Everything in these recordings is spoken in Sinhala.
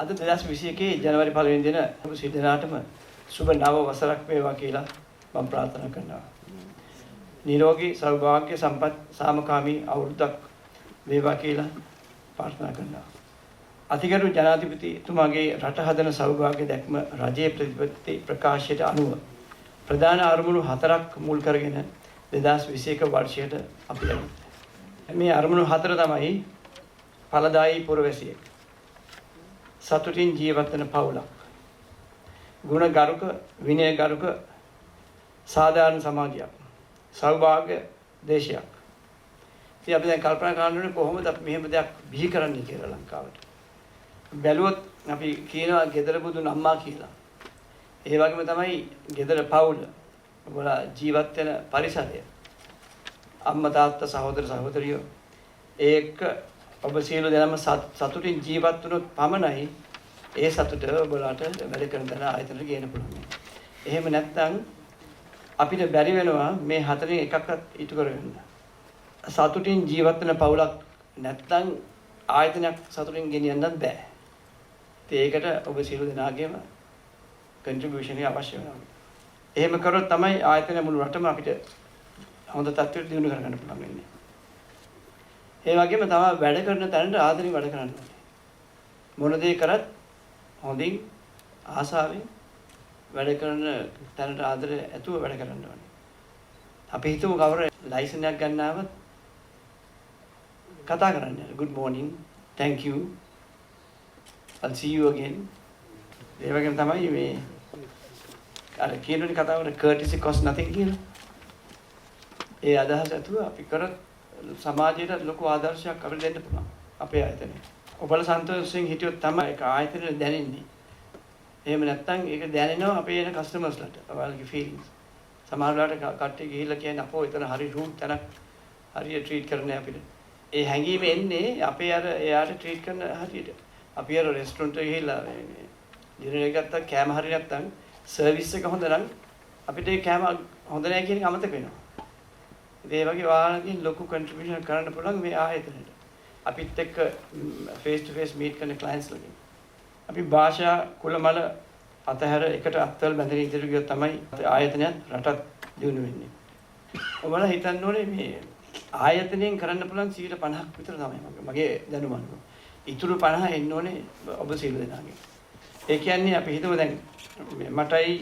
අද 2021 ජනවාරි 1 වෙනි දින සිය දිනාටම සුබ නව වසරක් වේවා කියලා මම ප්‍රාර්ථනා කරනවා. නිරෝගී සෞභාග්‍ය සම්පත් සාමකාමී අවුරුද්දක් වේවා කියලා ප්‍රාර්ථනා කරනවා. අතිගරු ජනාධිපතිතුමාගේ රට හදන සෞභාග්‍ය දැක්ම රජයේ ප්‍රතිපත්ති ප්‍රකාශයට අනුව ප්‍රධාන අරමුණු 4ක් මුල් කරගෙන 2021 වර්ෂයට අපි යනවා. මේ අරමුණු 4 තමයි ඵලදායී පුරවැසියෙක්, සතුටින් ජීවත් වෙන පවුලක්, ගුණගරුක විනයගරුක සාධාරණ සමාජයක්, සෞභාග්‍ය දේශයක්. ඉතින් අපි දැන් කල්පනා කරන්නේ කොහොමද අපි මෙහෙම දෙයක් බිහි කරන්නේ කියලා ලංකාවට. බැලුවොත් අපි කියනවා gedara budun අම්මා කියලා. ඒ වගේම තමයි gedara පවුල, ඔබලා ජීවත් වෙන පරිසරය, අම්මා තාත්තා සහෝදර සහෝදරියෝ ඒක ඔබ සියලු දෙනාම සතුටින් ජීවත් වුණොත් පමණයි ඒ සතුට ඔබලාට වැඩ කරන දන ආයතනට ගේන්න පුළුවන්. එහෙම නැත්නම් අපිට බැරි වෙනවා මේ හතරෙන් එකක්වත් ඉටු කරගන්න. සතුටින් ජීවත් වෙන පවුලක් නැත්නම් ආයතනයක් සතුටින් ගෙනියන්නත් බෑ. ඒකට ඔබ සියලු දෙනාගේම contribution එක අවශ්‍ය වෙනවා. එහෙම කරොත් තමයි ආයතන මුළු රටම අපිට හොඳ තත්ත්වයට දියුණු කරගන්න පුළුවන් වෙන්නේ. ඒ වගේම තමයි වැඩ කරන තැනට ආදරෙන් වැඩ කරන්න ඕනේ. මොන දේ කරත් හොඳින් ආසාවෙන් වැඩ කරන තැනට ආදරය ඇතුව වැඩ කරන්න ඕනේ. අපි හිතමු කවුරු ලයිසන් එකක් ගන්නවත් කතා කරන්නේ good morning, thank you, I'll see you again. ඒ වගේම තමයි මේ අර කියනෝනේ කතාවල courtesy cost nothing කියලා. ඒ අදහස ඇතුව අපි කරත් සමාජයට ලොකු ආදර්ශයක් අපිට දෙන්න පුළුවන් අපේ ආයතනයේ. ඔබලා සන්තෝෂයෙන් හිටියොත් තමයි ඒක ආයතනයේ දැනෙන්නේ. එහෙම නැත්නම් ඒක දැනෙනවා අපේ එන කස්ටමර්ස්ලාට. ඔයාලගේ ෆීලිංගස්. සමහර වෙලාවට කට්ටිය ගිහිල්ලා කියන්නේ අපෝ එතන හරි රූට් තැනක් හරියට ට්‍රීට් කරන්නේ අපිට. ඒ හැඟීම එන්නේ අපේ අර එයාට ට්‍රීට් කරන හරියට. අපි අර රෙස්ටොරන්ට් එකේ ගිහිල්ලා ඩිනර් එක ගත්තා කෑම හරිය නැත්නම් සර්විස් එක හොඳ නම් අපිට ඒ කෑම හොඳ නැහැ කියන එක අමතක වෙනවා. ඒ වගේ ඔයාලකින් ලොකු contribution කරන්න පුළුවන් මේ ආයතනයට. අපිත් එක්ක face to face meet කරන clients ලකින්. අපි භාෂා කුලමල අතහැර එකට අත්වල බැඳගෙන ඉදිරියට ගියොත් තමයි ආයතනයත් රටත් දියුණු වෙන්නේ. ඔයාලා හිතන්න ඕනේ මේ ආයතනයෙන් කරන්න පුළුවන් 50% විතර තමයි මගේ දැනුම අනුව. ඉතුරු 50 එන්න ඕනේ ඔබ සියලු දෙනාගේ. ඒ කියන්නේ අපි හිතමු දැන් මටයි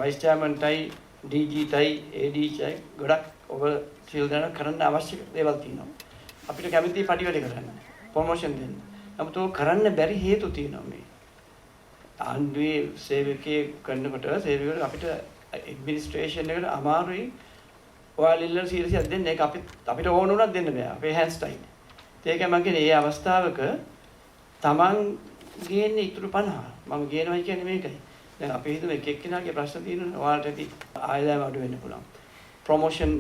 vice chairman ටයි DG ටයි AD ටයි ගොඩක් ඔබ සියලු දෙනා කරන්න අවශ්‍ය දේවල් තියෙනවා. අපිට කැමති පටි වැඩ කරන්න, ප්‍රොමෝෂන් දෙන්න. නමුත් ඒක කරන්න බැරි හේතු තියෙනවා මේ. ආණ්ඩුවේ සේවකයෙක් කරනකොට සේවකයෝ අපිට ඇඩ්මිනිස්ට්‍රේෂන් එකට අමාරුයි. ඔයාලා ඉල්ලන සීරියස් දෙන්න ඒක අපිට ඕන උනත් දෙන්න බෑ. අපේ හෑන්ඩ්ස් ටයිට්. ඒක මම කියන්නේ මේ අවස්ථාවක Taman ගේන්නේ ඉතුරු 50. මම ගේනවා කියන්නේ මේකයි. දැන් අපි හිතමු එක එක්කෙනාගේ ප්‍රශ්න තියෙනවා. ඔයාලට ඇති ආදායම අඩු වෙන්න පුළුවන්. ප්‍රොමෝෂන්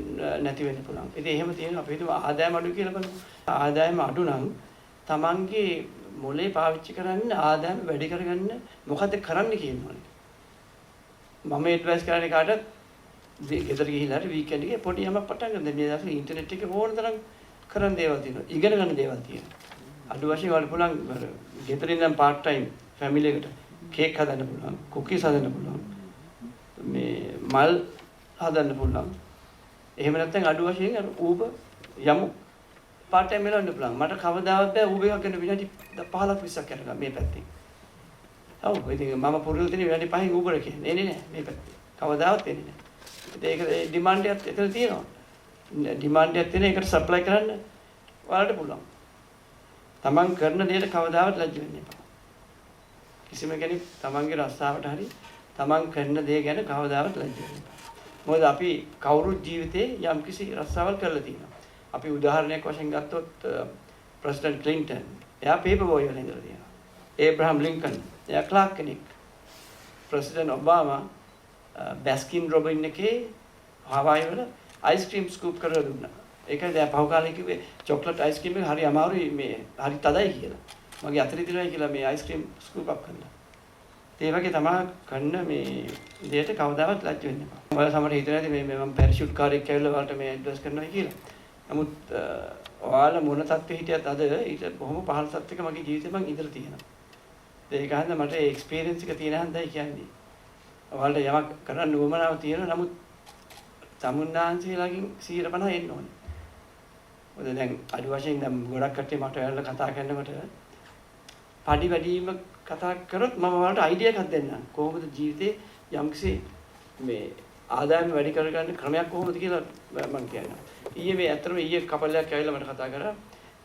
නැති වෙන්න පුළුවන්. ඉතින් එහෙම තියෙනවා අපි හිතමු ආදායම අඩු කියලා බලමු. ආදායම අඩු නම් Tamanගේ මොලේ පාවිච්චි කරන්න ආදායම වැඩි කරගන්න මොකද කරන්න කියනවනේ. මම ඇඩ්වයිස් කරන්නේ කාටද ගෙදර ගිහිල්ලා හරි වීකෙන්ඩ් එකේ පොඩි යමක් පටන් ගන්න. මේ දවස්වල ඉන්ටර්නෙට් එකේ ඕන තරම් කරන්න දේවල් තියෙනවා. ඉගෙන ගන්න දේවල් තියෙනවා. අඩු වශයෙන් වල පුළුවන් ගෙදර ඉඳන් part time family එකට කේක් හදන්න පුළුවන්, කුකීස් හදන්න පුළුවන්. මේ මල් හදන්න පුළුවන්. එහෙම නැත්නම් අඩු වශයෙන් අර Uber යමු part time වෙලා ඉන්න පුළුවන්. මට කවදාවත් බෑ Uber එකක් ගන්න විනාඩි 15ක් 20ක් යනකම් මේ පැත්තේ. ඔව් ඉතින් මම පුරුදු තියෙන විනාඩි 5න් Uber එකේ එන්නේ නැහැ මේ පැත්තේ. කවදාවත් එන්නේ නැහැ. ඒක ඩිමාන්ඩ් එකක් එතන තියෙනවා. ඩිමාන්ඩ් එකක් තියෙන එකට සප්ලයි කරන්න ඔයාලට පුළුවන්. තමන් කරන දේට කවදාවත් ලැජ්ජ වෙන්න එපා. කිසිම කෙනෙක් තමන්ගේ රස්සාවට හරි තමන් කරන දේ ගැන කවදාවත් ලැජ්ජ වෙන්න එපා. මොකද අපි කවුරුත් ජීවිතේ යම්කිසි රස්සාවල් කරලා තියෙනවා. අපි උදාහරණයක් වශයෙන් ගත්තොත් ප්‍රෙසිඩන්ට් ක්ලින්ටන් එයා පේපර් බෝයි වල ඉඳලා තියෙනවා. ඒබ්‍රහම් ලින්කන් එයා ක්ලාක් කෙනෙක්. ප්‍රෙසිඩන්ට් ඔබාමා බැස්කින් රොබින් එකේ හවායි වල අයිස්ක්‍රීම් ස්කූප් කරලා දුන්නා. ඒකයි දැන් පහු කාලේ කිව්වේ චොක්ලට් අයිස්ක්‍රීම් එක හරි අමාරුයි මේ හරි තදයි කියලා. මගේ අතේ දිනනවා කියලා මේ අයිස්ක්‍රීම් ස්කූප් අප් කරනවා. ඒ වගේ තමයි කරන මේ දෙයට කවදාවත් ලැජ්ජ වෙන්න එපා. ඔයාලා සමහර හිතන ඇති මේ මම පැරෂූට් කාර්යයක් ඇවිල්ලා ඔයාලට මේ ඇඩ්වයිස් කරනවා කියලා. නමුත් ඔයාලා මොන තත්ත්වෙ හිටියත් අද ඊට බොහොම පහළ තත්ත්වයක මගේ ජීවිතේ මම ඉඳලා තියෙනවා. ඒක හන්ද මට ඒ එක්ස්පීරියන්ස් එක තියෙන හන්දයි කියන්නේ. ඔයාලට යමක් කරන්න උවමනාව තියෙනවා. නමුත් සමුන්නාන්සීලාගෙන් 150 එන්න ඕනේ. මොකද දැන් අඩු වශයෙන් දැන් ගොඩක් කට්ටිය මට ඔයාලා කතා කරනකොට පඩි වැඩිම කතා කරොත් මම ඔයාලට අයිඩියා එකක් දෙන්නම්. කොහොමද ජීවිතේ යම්කිසි මේ ආදායම වැඩි කරගන්න ක්‍රමයක් කොහොමද කියලා මම කියනවා. ඊයේ මේ අතරම ඊයේ කපල් එකක් ඇවිල්ලා මට කතා කරා.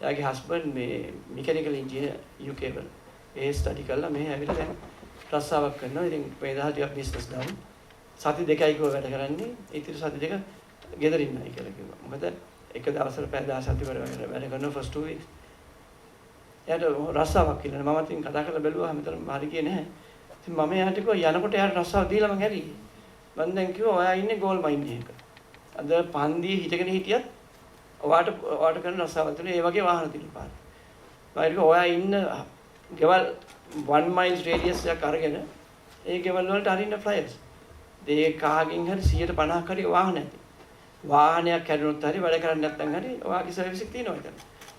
එයාගේ හස්බන්ඩ් මේ මෙකැනිකල් ඉන්ජිනියර් UK වල. ඒ ස්ටඩි කරලා මෙහෙ ඇවිල්ලා දැන් රස්සාවක් කරනවා. ඉතින් මේ දහස් ටිකක් බිස්නස් දාමු. සති දෙකයි කිව්ව වැඩ කරන්නේ. ඉතින් සති දෙක ගෙදර ඉන්නයි කියලා කිව්වා. මොකද එක දවසට පැය 17 වැඩ කරනවා first 2 weeks. එයාට රස්සාවක් කියලා මම ඉතින් කතා කරලා බැලුවා හැමතැනම හරි ගියේ නැහැ. ඉතින් මම එයාට කිව්වා යනකොට එයාට රස්සාව දීලා මම හැරි. මම දැන් කිව්වා ඔයා ඉන්නේ ගෝල් මයින් එකක. අද පන්දියේ හිටගෙන හිටියත් ඔයාට කරන රස්සාවල් තුනේ ඒ වගේ වාහන තියෙන පාර. මම කිව්වා ඔයා ඉන්න ගෙවල් 1 mile radius එකක් අරගෙන ඒ ගෙවල් වලට අරින්න ෆ්ලයර්ස්. ඒ කාගෙන් හරි 150ක් හරි වාහන ඇති. වාහනයක් කැඩුනොත් හරි වැඩ කරන්නේ නැත්නම් හරි ඔයාගේ සර්විස් එක තියෙනවා එතන.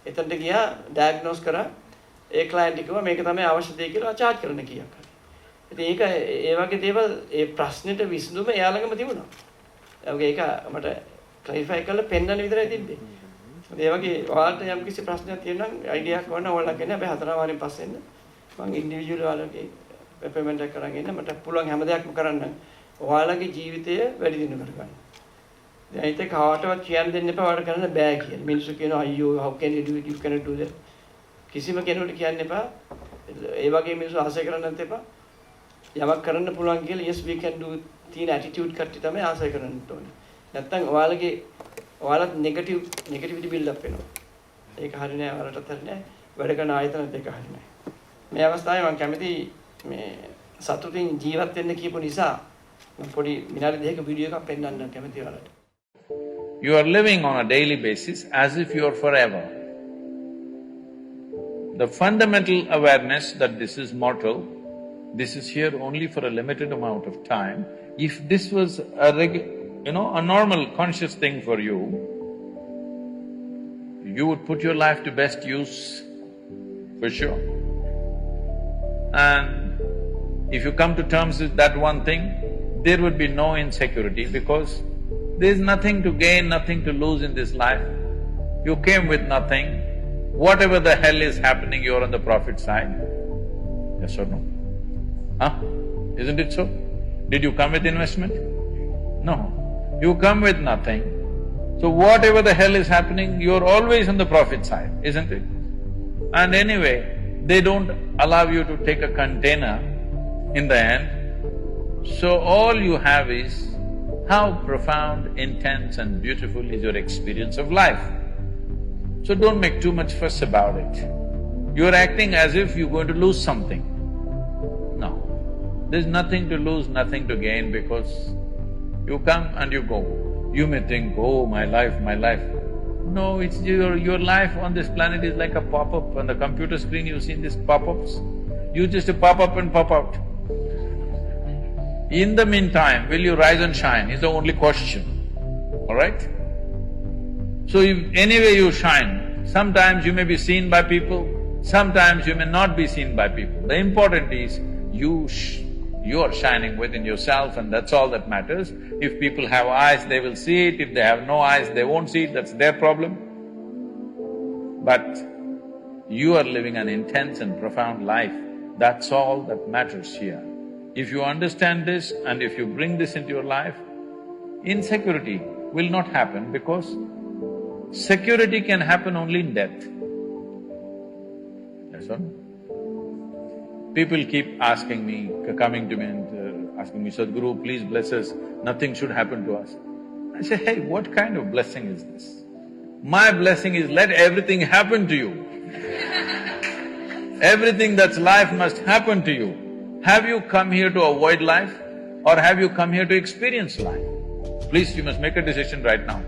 එතනට ගියා ඩයග්නෝස් කරා ඒ ක්ලයන්ට් කිව්වා මේක තමයි අවශ්‍ය දේ කියලා චාර්ජ් කරන්න කීයක් හරි. ඉතින් ඒක ඒ වගේ දේවල් ඒ ප්‍රශ්නෙට විසඳුම එයා ළඟම තිබුණා. ඒක මට ක්ලැරිෆයි කරලා පෙන්නන්න විතරයි තිබ්බේ. ඒ වගේ ඔයාලට යම් කිසි ප්‍රශ්නයක් තියෙනවා නම් අයිඩියා එකක් වන්න ඔයාලා කියන්නේ හැබැයි 4 වාරෙන් පස්සේ එන්න. මම ඉන්ඩිවිජුවල් ඔයාලගේ අපොයින්ට්මන්ට් එකක් කරන් එන්න මට පුළුවන් හැම දෙයක්ම කරන්න. ඔයාලගේ ජීවිතය වැඩි දියුණු කරගන්න. දැන් ඒක කාටවත් කියන්න දෙන්න එපා ඔයාලට කරන්න බෑ කියලා. මිනිස්සු කියනවා අයියෝ how can you do it you cannot do that. කිසිම කෙනෙකුට කියන්න එපා. ඒ වගේ මිනිස්සු ආසය කරන්නත් එපා. යමක් කරන්න පුළුවන් කියලා yes we can do තියෙන attitude කට්ටිය තමයි ආසය කරන්න ඕනේ. නැත්තම් ඔයාලත් negativity build up වෙනවා. ඒක හරිය නෑ ඔයාලටත් හරිය නෑ. වැඩ කරන ආයතන දෙක හරිය නෑ. මේ අවස්ථාවේ මම කැමති මේ සතුටින් ජීවත් වෙන්න කියපු නිසා පොඩි විනාඩි දෙකක වීඩියෝ එකක් පෙන්නන්න කැමති ඔයාලට. You are living on a daily basis as if you are forever. The fundamental awareness that this is mortal, this is here only for a limited amount of time. If this was a normal conscious thing for you, you would put your life to best use, for sure. And if you come to terms with that one thing, there would be no insecurity because there is nothing to gain, nothing to lose in this life. You came with nothing. Whatever the hell is happening, you're on the profit side. Yes or no? Huh? Isn't it so? Did you come with investment? No. You come with nothing. So whatever the hell is happening, you're always on the profit side, isn't it? And anyway, they don't allow you to take a container in the end. So all you have is how profound, intense and beautiful is your experience of life. So don't make too much fuss about it. You're acting as if you're going to lose something. No, there's nothing to lose, nothing to gain because you come and you go. You may think, oh, my life, my life. No, it's your life on this planet is like a pop-up. On the computer screen you see these pop-ups. You just pop up and pop out. In the meantime, will you rise and shine is the only question, all right? So if anyway you shine, sometimes you may be seen by people, sometimes you may not be seen by people. The important is you are shining within yourself and that's all that matters. If people have eyes, they will see it. If they have no eyes, they won't see it, that's their problem. But you are living an intense and profound life, that's all that matters here. If you understand this and if you bring this into your life, insecurity will not happen because security can happen only in death. That's all. People keep asking me, coming to me and asking me, Sadhguru, please bless us, nothing should happen to us. I say, hey, what kind of blessing is this? My blessing is let everything happen to you. Everything that's life must happen to you. Have you come here to avoid life or have you come here to experience life? Please, you must make a decision right now.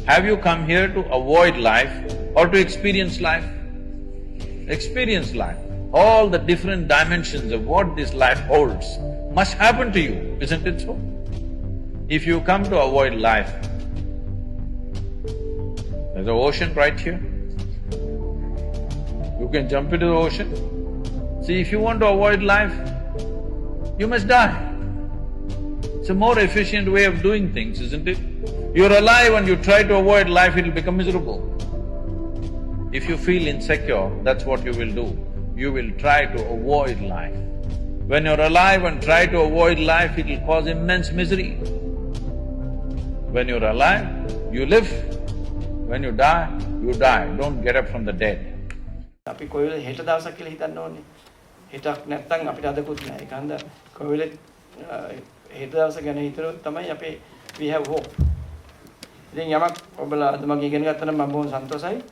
Have you come here to avoid life or to experience life? Experience life. All the different dimensions of what this life holds must happen to you, isn't it so? If you come to avoid life, there's an ocean right here. You can jump into the ocean. See, if you want to avoid life, you must die. It's a more efficient way of doing things, isn't it? You're alive and you try to avoid life, it'll become miserable. If you feel insecure, that's what you will do. You will try to avoid life. When you're alive and try to avoid life, it'll cause immense misery. When you're alive, you live. When you die, you die. Don't get up from the dead. අපි කොයි වෙලේ හෙට දවසක් කියලා හිතන්න ඕනේ. හෙටක් නැත්තම් අපිට අදකුත් නෑ. ඒක හන්ද කොයි වෙලේ හෙට දවස ගැන හිතනොත් තමයි අපේ we have hope. ඉතින් යමක් ඔබලා අද මගේ ඉගෙන ගත්තා නම් මම බොහොම සන්තෝෂයි.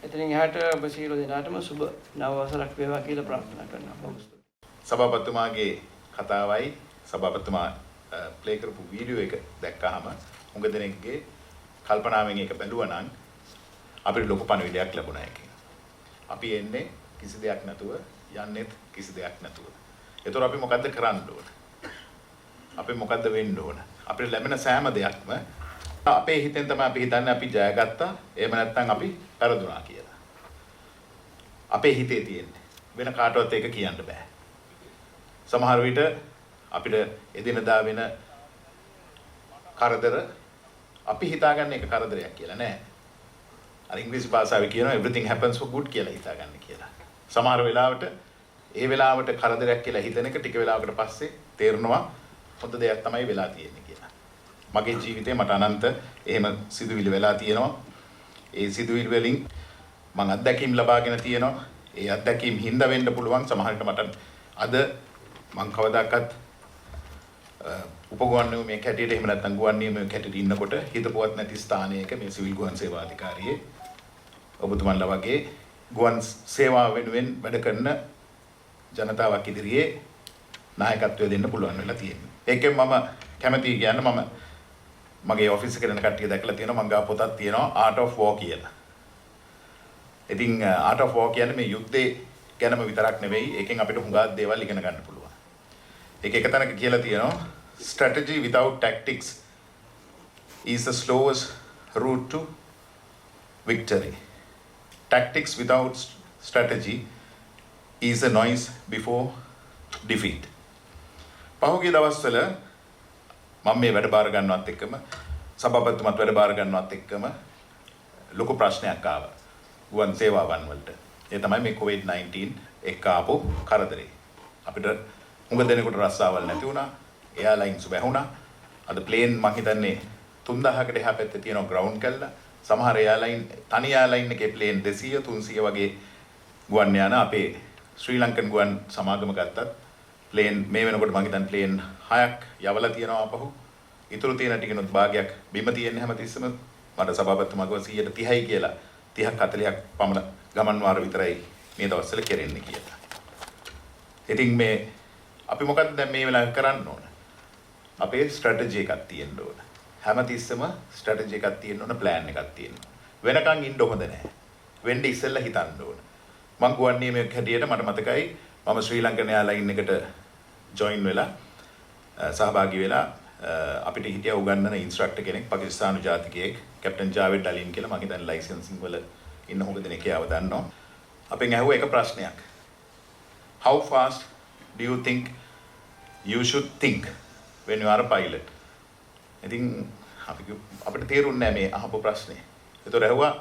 ඉතින් එහාට ඔබ සියලු දෙනාටම සුබ නව වසරක් වේවා කියලා ප්‍රාර්ථනා කරනවා. සභාපතිතුමාගේ කතාවයි සභාපතිතුමා ප්ලේ කරපු වීඩියෝ එක දැක්කහම උඟ දෙනෙක්ගේ කල්පනාවෙන් ඒක බැලුවා නම් අපිට ලොකු පණිවිඩයක් ලැබුණා ඒකෙන්. අපි එන්නේ කිසි දෙයක් නැතුව යන්නෙත් කිසි දෙයක් නැතුව. ඒතර අපි මොකද්ද කරන්න ඕන? අපි මොකද්ද වෙන්න ඕන? අපිට ලැබෙන සෑම දෙයක්ම අපේ හිතෙන් තමයි අපි හිතන්නේ අපි ජයගත්තා. එහෙම නැත්නම් අපි පෙරදුනා කියලා. අපේ හිතේ තියෙන්නේ. වෙන කාටවත් ඒක කියන්න බෑ. සමහර විට අපිට එදිනදා වෙන කරදර අපි හිතාගන්න එක කරදරයක් කියලා නෑ. අර ඉංග්‍රීසි භාෂාවේ කියනවා everything happens for good කියලා හිතාගන්න කියලා. සමහර වෙලාවට ඒ වෙලාවට කරදරයක් කියලා හිතන එක ටික වෙලාවකට පස්සේ තේරෙනවා හොඳ දෙයක් තමයි වෙලා තියෙන්නේ කියලා. මගේ ජීවිතේ මට අනන්ත එහෙම සිදුවිලි වෙලා තියෙනවා. ඒ සිදුවිලි වලින් මම අත්දැකීම් ලබාගෙන තියෙනවා. ඒ අත්දැකීම් හින්දා වෙන්න පුළුවන් සමහරවිට මට අද මම කවදාකවත් උපගුවන් නියමයේ කැටියට එහෙම නැත්නම් ගුවන් නියමයේ කැටියට ඉන්නකොට හිතපුවත් නැති ස්ථානයක මේ සිවිල් ගුවන් සේවා අධිකාරියේ ඔබතුමන්ලා වගේ ගුවන් සේවාව වෙනුවෙන් වැඩ කරන ජනතාවක් ඉදිරියේ නායකත්වය දෙන්න පුළුවන් වෙලා තියෙනවා. ඒකෙන් මම කැමතියි කියන්නේ මම මගේ ඔෆිස් එකේ යන කට්ටිය දැකලා තියෙනවා මම ගා පොතක් තියෙනවා Art of War කියලා. ඉතින් Art of War කියන්නේ මේ යුද්ධේ ගැනම විතරක් නෙවෙයි ඒකෙන් අපිට හුඟක් දේවල් ඉගෙන ගන්න පුළුවන්. ඒක එක තැනක කියලා තියෙනවා strategy without tactics is the slowest route to victory. Tactics without strategy is a noise before defeat. පහුගිය දවස්වල මම මේ වැඩ බාර ගන්නවත් එක්කම සභාපතිතුමත් වැඩ බාර ගන්නවත් එක්කම ලොකු ප්‍රශ්නයක් ආවා ගුවන් සේවාවන් වලට. ඒ තමයි මේ COVID-19 එක්ක ආපු කරදරේ. අපිට උඟ දෙනෙකුට රස්සාවල් නැති වුණා. එයාලයින්ස් වැහුණා. අද ප්ලේන් මං හිතන්නේ 3000කට එහා පැත්තේ තියෙන ග්‍රවුන්ඩ් කළා. සමහර එයාලයින් තනි එයාලයින් එකේ ප්ලේන් 200 300 වගේ ගුවන් යාන අපේ ශ්‍රී ලංකන් ගුවන් සමාගම ගත්තත් ප්ලේන් මේ වෙනකොට මං හිතන්නේ ප්ලේන් 6ක් යවලා තියෙනවා අපහු. ඊටු තියෙන ටිකනොත් භාගයක් බිම තියෙන්නේ හැමතිස්සෙම මට සභාපතිතුමා කිව්වා 130යි කියලා 30ක් 40ක් පමණ ගමන් වාර විතරයි මේ දවස්වල කෙරෙන්නේ කියලා. ඉතින් මේ අපි මොකද්ද දැන් මේ වෙලාවේ කරන්න ඕන? අපේ ස්ට්‍රැටජි එකක් තියෙන්න ඕන. හැමතිස්සෙම ස්ට්‍රැටජි එකක් තියෙන්න ඕන, ප්ලෑන් එකක් තියෙන්න ඕන. වෙනකන් ඉන්න හොඳ නැහැ. වෙන්න ඉස්සෙල්ලා හිතන්න ඕන. මං ගුවන් නියමයක් හැටියට මට මතකයි මම ශ්‍රී ලංකන් එයාලයින් එකට ජොයින් වෙලා සහභාගී වෙලා අපිට හිටියා උගන්වන ඉන්ස්ට්‍රක්ටර් කෙනෙක් පාකිස්තානු ජාතිකයෙක් කැප්ටන් ජාවෙද් අලින් කියලා. මම හිතන්නේ ලයිසන්සින් වල ඉන්න හොඟ දෙනෙක් ඒව දන්නවා. අපෙන් ඇහුවා එක ප්‍රශ්නයක්. How fast do you think you should think when you are a pilot? ඉතින් අපිට තේරුන්නේ නැහැ මේ අහපු ප්‍රශ්නේ. ඒතකොට ඇහුවා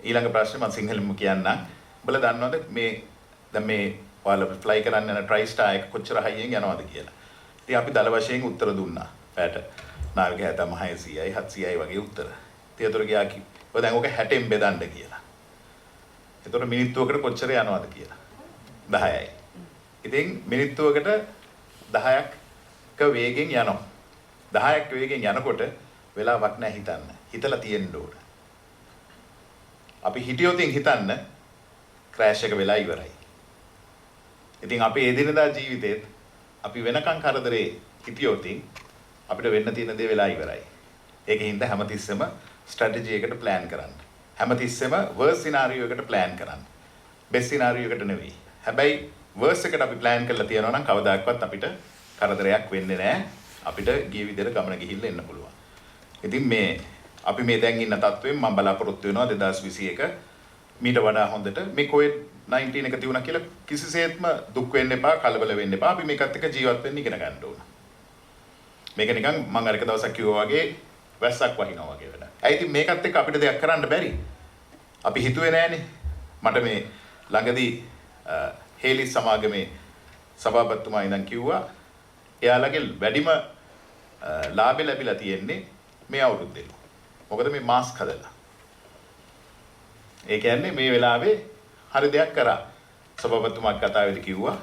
ඊළඟ ප්‍රශ්නේ මම සිංහලෙන්ම කියන්නම්. ඔබලා දන්නවද දැන් මේ ඔයාලා ෆ්ලයි කරන්න යන TriStar එක කොච්චර හයියෙන් යනවද කියලා. ඉතින් අපි දල වශයෙන් උත්තර දුන්නා. පැයට නාවික හැතම 600යි 700යි වගේ උත්තර. ඉතින් ඒතර ගියා කිව්වා දැන් ඔක 60න් බෙදන්න කියලා. ඒතර මිනිත්තුවකට කොච්චර යනවද කියලා. 10යි. ඉතින් මිනිත්තුවකට 10ක වේගෙන් යනවා. 10ක් වේගෙන් යනකොට වෙලාවක් නැහැ හිතන්න. හිතලා තියෙන්න ඕන. අපි හිටියොතින් හිතන්න ක්‍රෑෂ් එක වෙලා ඉවරයි. ඉතින් අපේ එදිනදා ජීවිතේත් අපි වෙනකන් කරදරේ හිටියොතින් අපිට වෙන්න තියෙන දේ වෙලා ඉවරයි. ඒකින්ද හැමතිස්සෙම ස්ට්‍රැටජි එකට ප්ලෑන් කරන්න. හැමතිස්සෙම වර්ස් සිනාරියෝ එකට ප්ලෑන් කරන්න. බෙස්ට් සිනාරියෝ එකට නෙවෙයි. හැබැයි වර්ස් එකට අපි ප්ලෑන් කරලා තියනවා නම් කවදාකවත් අපිට කරදරයක් වෙන්නේ නැහැ. අපිට ගිය විදිහට ගමන ගිහිල්ලා එන්න පුළුවන්. ඉතින් අපි මේ දැන් ඉන්න තත්ත්වයෙන් මම බලාපොරොත්තු වෙනවා 2021 මීට වඩා හොඳට මේ COVID-19 එක තියුණා කියලා කිසිසේත්ම දුක් වෙන්න එපා, කලබල වෙන්න එපා. අපි මේකත් එක්ක ජීවත් වෙන්න ඉගෙන ගන්න ඕන. මේක නිකන් මම අර එක දවසක් කිව්වා වගේ වැස්සක් වහිනවා වගේ වැඩක්. ඒ ඉතින් මේකත් එක්ක අපිට දෙයක් කරන්න බැරි. අපි හිතුවේ නෑනේ. මට මේ ළඟදී හේලි සමාගමේ සභාපතිතුමා ඉඳන් කිව්වා එයාලගේ වැඩිම ලාභය ලැබිලා තියෙන්නේ මේ අවුරුද්දේ. මොකද මේ මාස්ක් හදලා. ඒ කියන්නේ මේ වෙලාවේ හරි දෙයක් කරා. සභාපතිතුමා කතාවේදී කිව්වා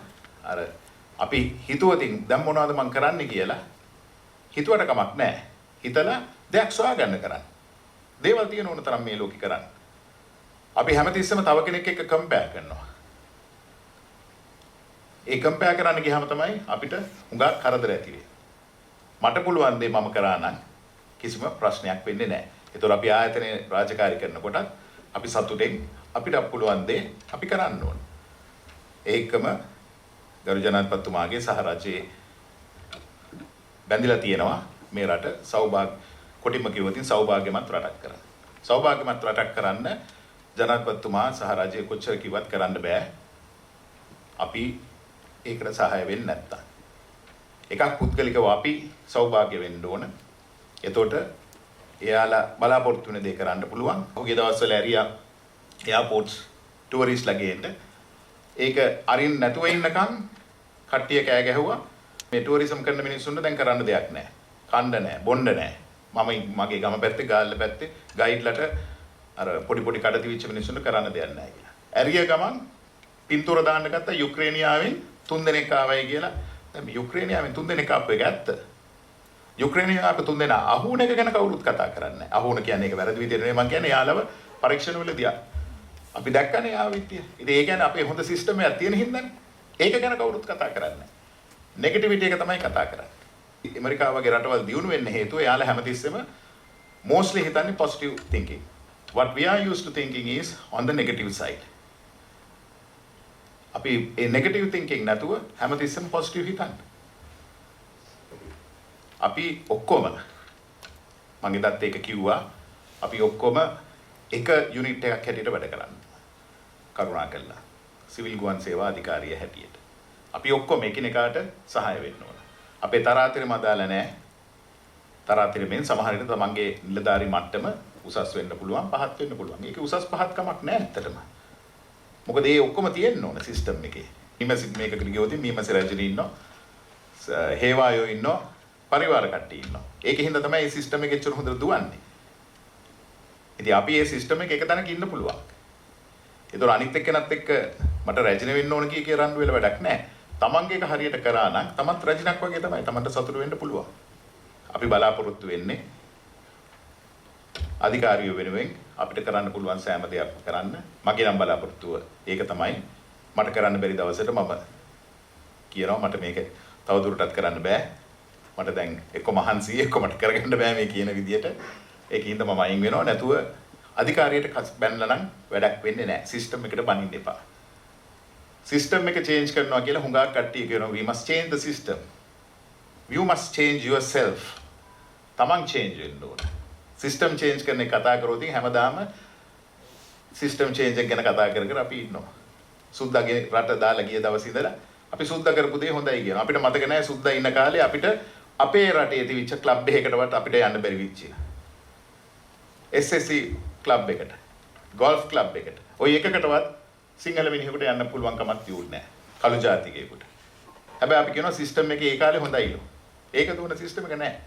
අර අපි හිතුවතින් දැන් මොනවද මං කරන්නේ කියලා හිතුවට කමක් නැහැ. හිතලා දෙයක් සොයාගන්න කරන්න. දේවල් තියෙන ඕන තරම් මේ ලෝකේ කරන්න. අපි හැමතිස්සෙම තව කෙනෙක් එක්ක කම්පෙයාර් කරනවා. ඒ කම්පෙයාර් කරන්න ගියාම තමයි අපිට හුඟක් කරදර ඇති වෙන්නේ. මට පුළුවන් දේ මම කරා නම් කිසිම ප්‍රශ්නයක් වෙන්නේ නැහැ. ඒතකොට අපි ආයතනයේ රාජකාරී කරනකොට අපි සතුටෙන් අපිට පුළුවන් දේ අපි කරන්න ඕන. ඒකම ගරු ජනාධිපතිතුමාගේ සහ රජයේ බැඳිලා තියෙනවා මේ රට සෞභාග්‍ය කොටිම කිව්වොතින් සෞභාග්‍යමත් රටක් කරන්න. සෞභාග්‍යමත් රටක් කරන්න ජනාධිපතිතුමා සහ රජය කොච්චර කිව්වත් කරන්න බෑ. අපි ඒකට සහාය වෙන්නේ නැත්තම්. එකක් පුද්ගලිකව අපි සෞභාග්‍ය වෙන්න ඕන. එතකොට එයාලා බලාපොරොත්තු වෙන දේ කරන්න පුළුවන්. ඔහුගේ දවස්වල ඇරියා එයාපෝට්ස් ටූරිස්ට්ලා ගේන්න. ඒක අරින් නැතුව ඉන්නකම් කට්ටිය කෑ ගැහුවා. මේ ටූරිසම් කරන මිනිස්සුන්ට දැන් කරන්න දෙයක් නැහැ. කන්න නැහැ, බොන්න නැහැ. මම මගේ ගම පැත්තේ ගාල්ල පැත්තේ ගයිඩ්ලට අර පොඩි කඩ තිවිච්ච මිනිස්සුන්ට කරන්න දෙයක් නැහැ කියලා. ඇරිය ගමන් පින්තූර දාන්න ගත්ත යුක්‍රේනියාවෙන් 3 දෙනෙක් ආවයි කියලා. දැන් යුක්‍රේනියාවෙන් 3 දෙනෙක් ආපු එක ඇත්ත. යුක්‍රේනියාවට 3 දෙනා අහුණ එක ගැන කවුරුත් කතා කරන්නේ නැහැ. අහුණ කියන්නේ ඒක වැරදි විදියට නෙවෙයි. මම කියන්නේ යාළව පරීක්ෂණ වලදී අපි දැක්කනේ ආ විදිය. ඉතින් ඒ කියන්නේ අපේ හොඳ සිස්ටම් එකක් තියෙන හින්දානේ. ඒක ගැන කවුරුත් කතා කරන්නේ නැහැ. නෙගටිවිටි එක තමයි කතා කරන්නේ. ඇමරිකාව වගේ රටවල් දියුණු වෙන්න හේතුව යාළ හැමතිස්සෙම mostly හිතන්නේ positive thinking. What we are used to thinking is on the negative side. අපි ඒ negative thinking නැතුව හැමතිස්සෙම positive හිතන්න. අපි ඔක්කොම මම ඉදත් ඒක කිව්වා අපි ඔක්කොම එක යුනිට් එකක් හැටියට වැඩ කරන්න. කරුණා කළා. සිවිල් ගුවන් සේවා අධිකාරිය හැටියට. අපි ඔක්කොම එකිනෙකාට සහාය වෙන්න ඕන. අපේ තරාතිරම අදාළ නැහැ. තරාතිරමෙන් සමහර විට තමන්ගේ නිලධාරි මට්ටම උසස් වෙන්න පුළුවන්, පහත් වෙන්න පුළුවන්. ඒකේ උසස් පහත් කමක් නැහැ ඇත්තටම. මොකද ඒ ඔක්කොම තියෙන්න ඕන සිස්ටම් එකේ. මේකකට ගියොත් මීමස රජිනී ඉන්නවා. හේවායෝ ඉන්නවා. පරිවාර කට්ටිය ඉන්නවා. ඒකෙන් හින්දා තමයි මේ සිස්ටම් එක එච්චර හොඳට දුවන්නේ. ඉතින් අපි මේ සිස්ටම් එක තැනක ඉන්න පුළුවන්. ඒතර අනිත් එක්කෙනත් එක්ක මට රැජින වෙන්න ඕන කිය රණ්ඩු වෙලා වැඩක් නැහැ. තමන්ගේ එක හරියට කරා නම් තමත් රැජිනක් වගේ තමයි. තමන්ට සතුටු වෙන්න පුළුවන්. අපි බලාපොරොත්තු වෙන්නේ අධිකාරියෝ වෙනුවෙන් අපිට කරන්න පුළුවන් සෑම දෙයක්ම කරන්න. මගේ නම් බලාපොරොත්තුව ඒක තමයි. මට කරන්න බැරි දවසට මම කියනවා මට මේක තවදුරටත් කරන්න බෑ. මට දැන් එක්ක මහන්සි එක්ක මට කරගන්න බෑ මේ කියන විදියට. ඒකින්ද මම අයින් වෙනවා. නැතුව අධිකාරියට බැනලා නම් වැඩක් වෙන්නේ නැහැ. සිස්ටම් එකට බනින්න එපා. සිස්ටම් එක චේන්ජ් කරනවා කියලා හුඟක් කට්ටිය කියනවා we must change the system. You must change yourself. තමන් change වෙන්න ඕන. System change කරන එක කතා කරොත් හැමදාම system change එක ගැන කතා කර අපි ඉන්නවා. සුද්දාගේ රට දාලා ගිය දවස් ඉඳලා අපි සුද්දා කරපු දේ හොඳයි කියනවා. අපිට මතක නැහැ සුද්දා ඉන්න කාලේ අපිට අපේ රටේ තිබිච්ච ක්ලබ් එකකටවත් අපිට යන්න බැරි වෙච්ච. SSC ක්ලබ් එකට, ගෝල්ෆ් ක්ලබ් එකට. ওই එකකටවත් සිංහල මිනිහෙකුට යන්න පුළුවන් කමක් තියුන්නේ නැහැ. කළු ජාතිකයෙකුට. හැබැයි අපි කියනවා සිස්ටම් එකේ ඒ කාලේ හොඳයිලු. ඒක දුන්න සිස්ටම් එක නැහැ.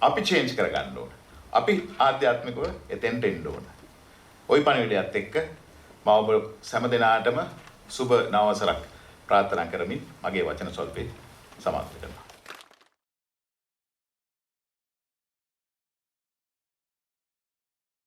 අපි චේන්ජ් කරගන්න ඕන. අපි ආධ්‍යාත්මිකව එතෙන්ට එන්න ඕන. ওই පණිවිඩයත් එක්ක මම ඔබ සෑම දිනාටම සුබ නව වසරක් ප්‍රාර්ථනා කරමින් මගේ වචන සල්පේ සමාප්ත කරනවා.